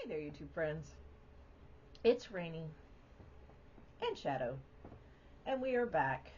Hey there, YouTube friends. It's Rainy and Shadow, and we are back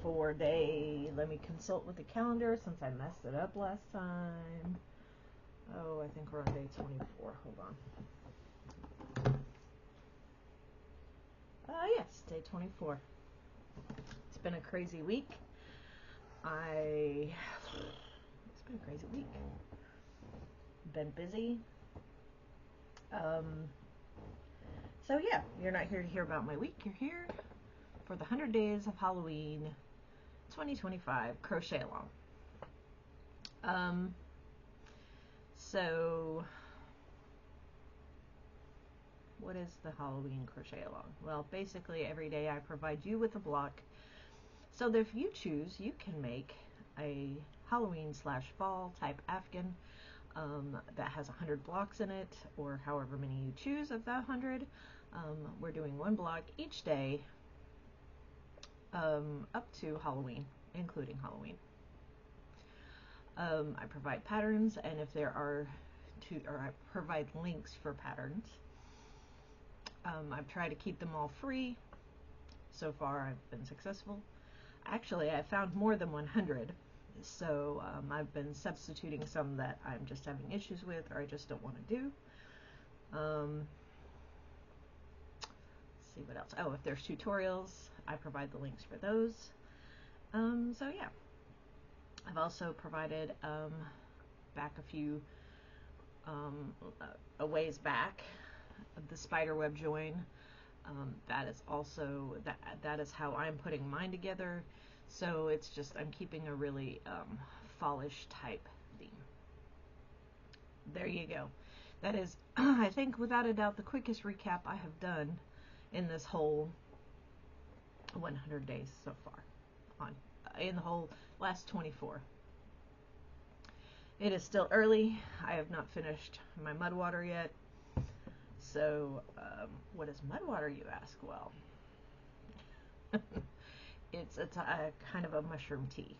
for day. Let me consult with the calendar since I messed it up last time. Oh, I think we're on day 24. Hold on. Yes, day 24. It's been a crazy week. It's been a crazy week. Been busy. So yeah, you're not here to hear about my week. You're here for the 100 Days of Halloween 2025 crochet-a-long. So what is the Halloween crochet-along? Well, basically every day I provide you with a block so that if you choose, you can make a Halloween/fall type Afghan that has 100 blocks in it, or however many you choose of that 100. We're doing one block each day up to Halloween, including Halloween. I provide patterns, and if there are I provide links for patterns. I've tried to keep them all free. So far, I've been successful. Actually, I found more than 100, so I've been substituting some that I'm just having issues with or I just don't want to do. Let's see what else. Oh, if there's tutorials, I provide the links for those. So yeah, I've also provided back a few a ways back the spiderweb join. That is also that is how I'm putting mine together. So it's just I'm keeping a really fallish type theme. There you go. That is, I think, without a doubt, the quickest recap I have done in this whole 100 days so far, in the whole last 24. It is still early. I have not finished my MudWtr yet. So, what is MudWtr, you ask? Well, it's a kind of a mushroom tea,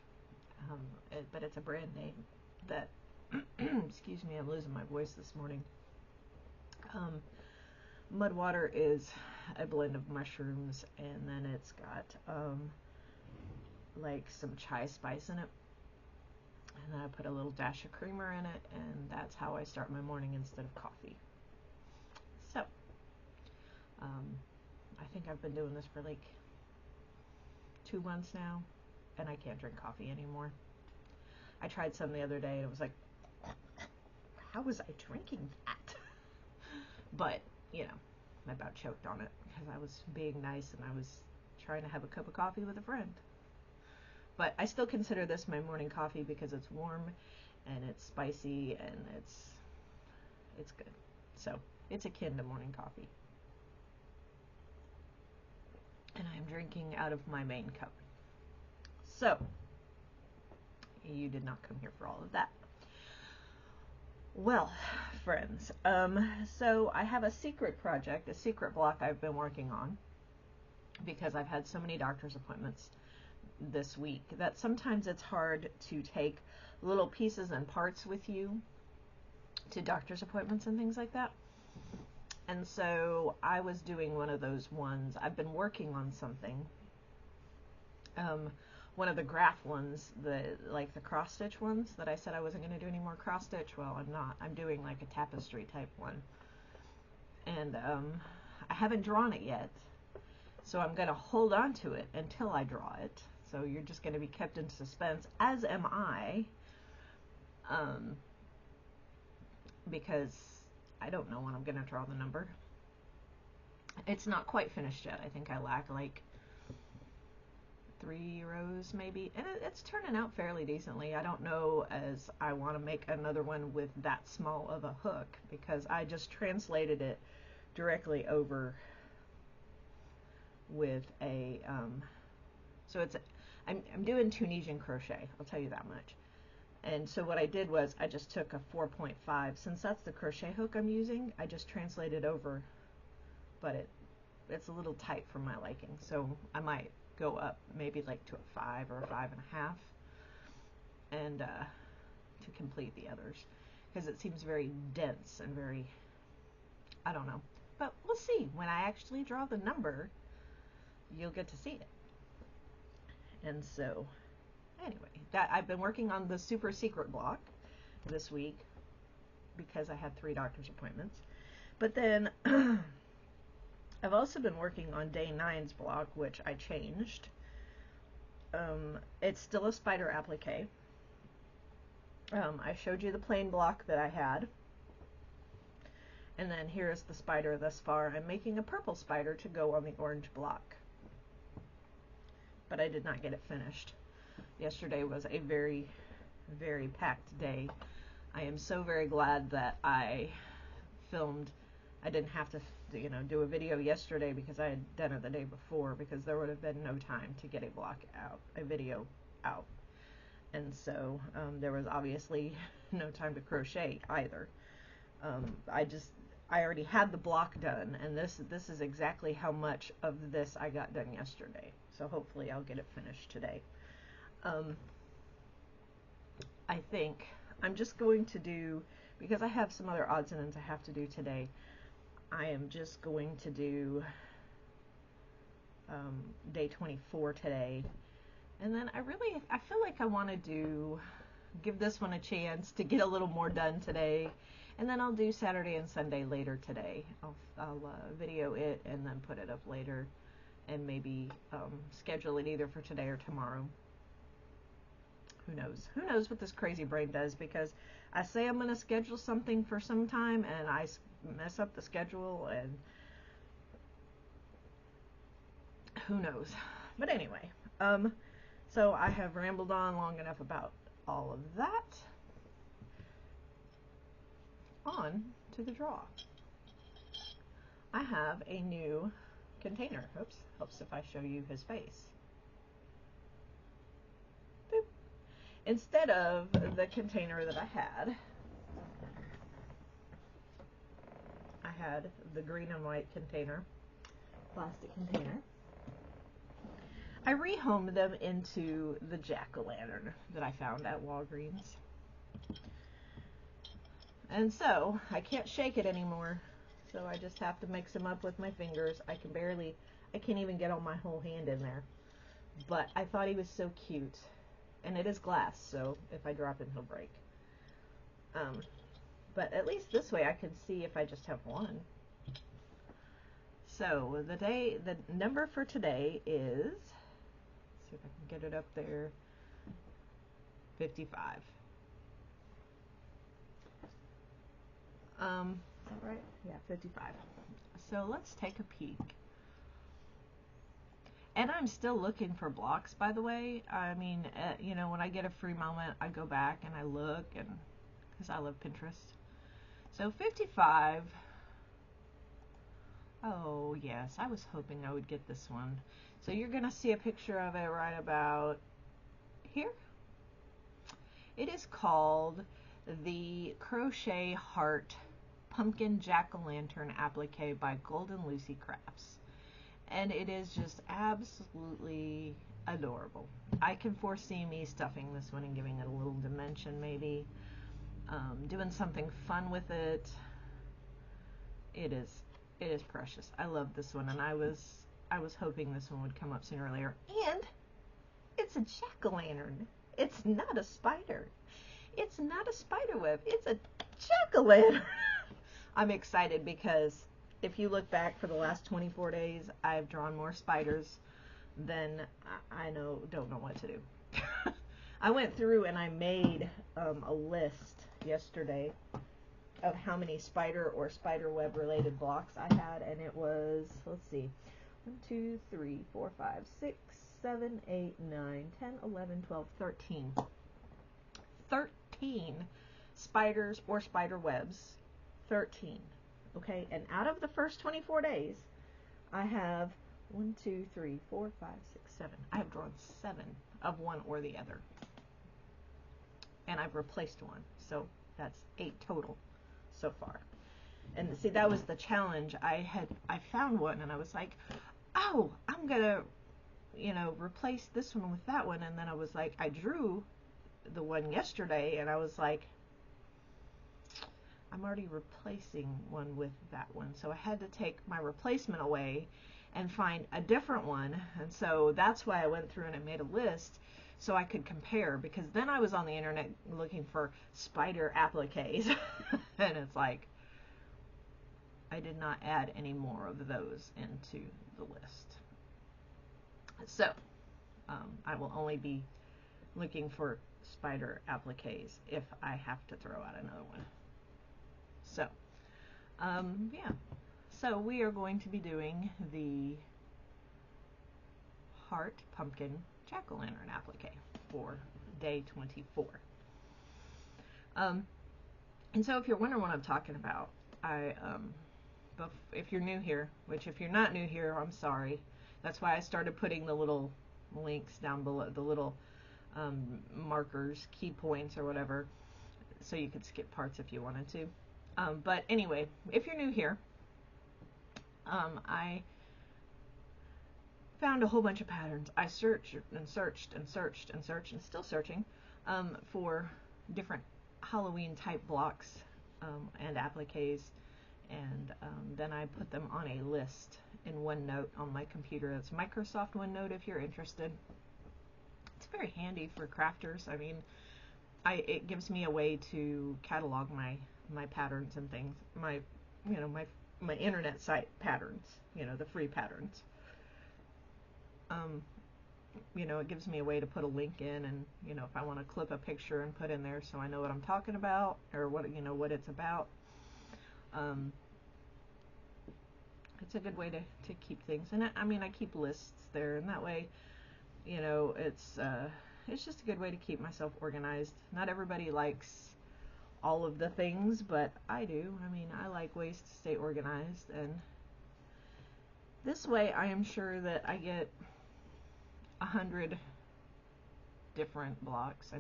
but it's a brand name that, excuse me, I'm losing my voice this morning. MudWtr is a blend of mushrooms, and then it's got like some chai spice in it, and then I put a little dash of creamer in it, and that's how I start my morning instead of coffee. So, I think I've been doing this for like 2 months now, and I can't drink coffee anymore. I tried some the other day, and it was like, how was I drinking that? But, you know, I about choked on it because I was being nice and I was trying to have a cup of coffee with a friend. But I still consider this my morning coffee because it's warm and it's spicy and it's good. So it's akin to morning coffee. And I'm drinking out of my main cup. So you did not come here for all of that. Well, friends, so I have a secret project, a secret block I've been working on because I've had so many doctor's appointments this week that sometimes it's hard to take little pieces and parts with you to doctor's appointments and things like that. And so I was doing one of those ones. I've been working on something. One of the graph ones, like the cross stitch ones that I said I wasn't going to do any more cross stitch. Well, I'm not. I'm doing like a tapestry type one. And I haven't drawn it yet. So I'm going to hold on to it until I draw it. So you're just going to be kept in suspense, as am I. Because I don't know when I'm going to draw the number. It's not quite finished yet. I think I lack like 3 rows maybe, and it's turning out fairly decently. I don't know as I want to make another one with that small of a hook because I just translated it directly over with a so it's I'm doing Tunisian crochet, I'll tell you that much. And so what I did was I just took a 4.5, since that's the crochet hook I'm using, I just translated over, but it's a little tight for my liking, so I might go up maybe like to a 5 or a 5.5 and to complete the others because it seems very dense and very I don't know. But we'll see. When I actually draw the number, you'll get to see it. And so, anyway, that I've been working on the super secret block this week because I had 3 doctor's appointments. But then I've also been working on day 9's block, which I changed. It's still a spider applique. I showed you the plain block that I had. And then here's the spider thus far. I'm making a purple spider to go on the orange block. But I did not get it finished. Yesterday was a very, very packed day. I am so very glad that I filmed. I didn't have to, do a video yesterday because I had done it the day before, because there would have been no time to get a video out. And so there was obviously no time to crochet either. I already had the block done, and this is exactly how much of this I got done yesterday. So hopefully I'll get it finished today. I think I'm just going to do, because I have some other odds and ends I have to do today, I am just going to do day 24 today. And then I feel like I want to give this one a chance to get a little more done today. And then I'll do Saturday and Sunday later today. I'll video it and then put it up later, and maybe schedule it either for today or tomorrow. Who knows? Who knows what this crazy brain does, because I say I'm going to schedule something for some time and I mess up the schedule, and who knows. But anyway, so I have rambled on long enough about all of that. On to the draw. I have a new container. Oops, helps if I show you his face. Boop. Instead of the container that I had the green and white container, plastic container. I rehomed them into the jack-o'-lantern that I found at Walgreens. And so, I can't shake it anymore, so I just have to mix them up with my fingers. I can't even get all my whole hand in there. But I thought he was so cute. And it is glass, so if I drop him, he'll break. But at least this way I can see if I just have one. So, the number for today is, let's see if I can get it up there, 55. Is that right? Yeah, 55. So let's take a peek. And I'm still looking for blocks, by the way. I mean, when I get a free moment, I go back and I look, and because I love Pinterest. So 55. Oh, yes, I was hoping I would get this one. So you're going to see a picture of it right about here. It is called the Crochet Heart Pumpkin Jack-o'-lantern Applique by Golden Lucy Crafts. And it is just absolutely adorable. I can foresee me stuffing this one and giving it a little dimension, maybe. Doing something fun with it. It is precious. I love this one, and I was hoping this one would come up sooner or later. And it's a jack-o'-lantern. It's not a spider. It's not a spider web. It's a jack-o'-lantern. I'm excited because if you look back for the last 24 days, I've drawn more spiders than I don't know what to do. I went through and I made a list yesterday of how many spider or spider web related blocks I had, and it was, let's see, 1, 2, 3, 4, 5, 6, 7, 8, 9, 10, 11, 12, 13. 13 spiders or spider webs. 13. Okay, and out of the first 24 days, I have 1, 2, 3, 4, 5, 6, 7. I have drawn 7 of one or the other. And I've replaced one. So that's 8 total so far. And see, that was the challenge. I found one and I was like, oh, I'm gonna, replace this one with that one. And then I was like, I drew the one yesterday and I was like, I'm already replacing one with that one. So I had to take my replacement away and find a different one. And so that's why I went through and I made a list so I could compare, because then I was on the internet looking for spider appliques and it's like I did not add any more of those into the list. So I will only be looking for spider appliques if I have to throw out another one. So yeah, so we are going to be doing the heart pumpkin jack-o'-lantern applique for day 24. And so if you're wondering what I'm talking about, if you're new here, which if you're not new here, I'm sorry. That's why I started putting the little links down below, the little markers, key points or whatever, so you could skip parts if you wanted to. But anyway, if you're new here, I found a whole bunch of patterns. I searched and searched and searched and searched and still searching for different Halloween type blocks and appliques, and then I put them on a list in OneNote on my computer. It's Microsoft OneNote if you're interested. It's very handy for crafters. I mean, it gives me a way to catalog my patterns and things, my internet site patterns, the free patterns. It gives me a way to put a link in, and if I want to clip a picture and put in there so I know what I'm talking about or what it's about. It's a good way to keep things, and I keep lists there, and that way it's just a good way to keep myself organized. Not everybody likes all of the things, but I do. I like ways to stay organized, and this way I am sure that I get 100 different blocks.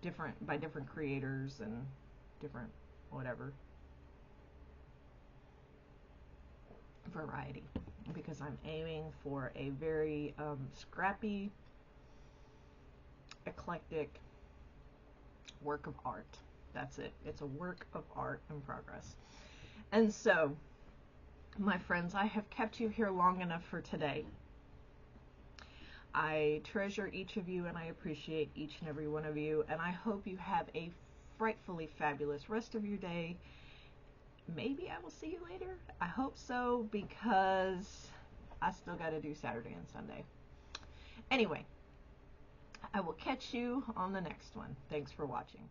Different by different creators and different whatever variety, because I'm aiming for a very scrappy, eclectic work of art. That's it. It's a work of art in progress. And so, my friends, I have kept you here long enough for today. I treasure each of you, and I appreciate each and every one of you, and I hope you have a frightfully fabulous rest of your day. Maybe I will see you later. I hope so, because I still got to do Saturday and Sunday. Anyway, I will catch you on the next one. Thanks for watching.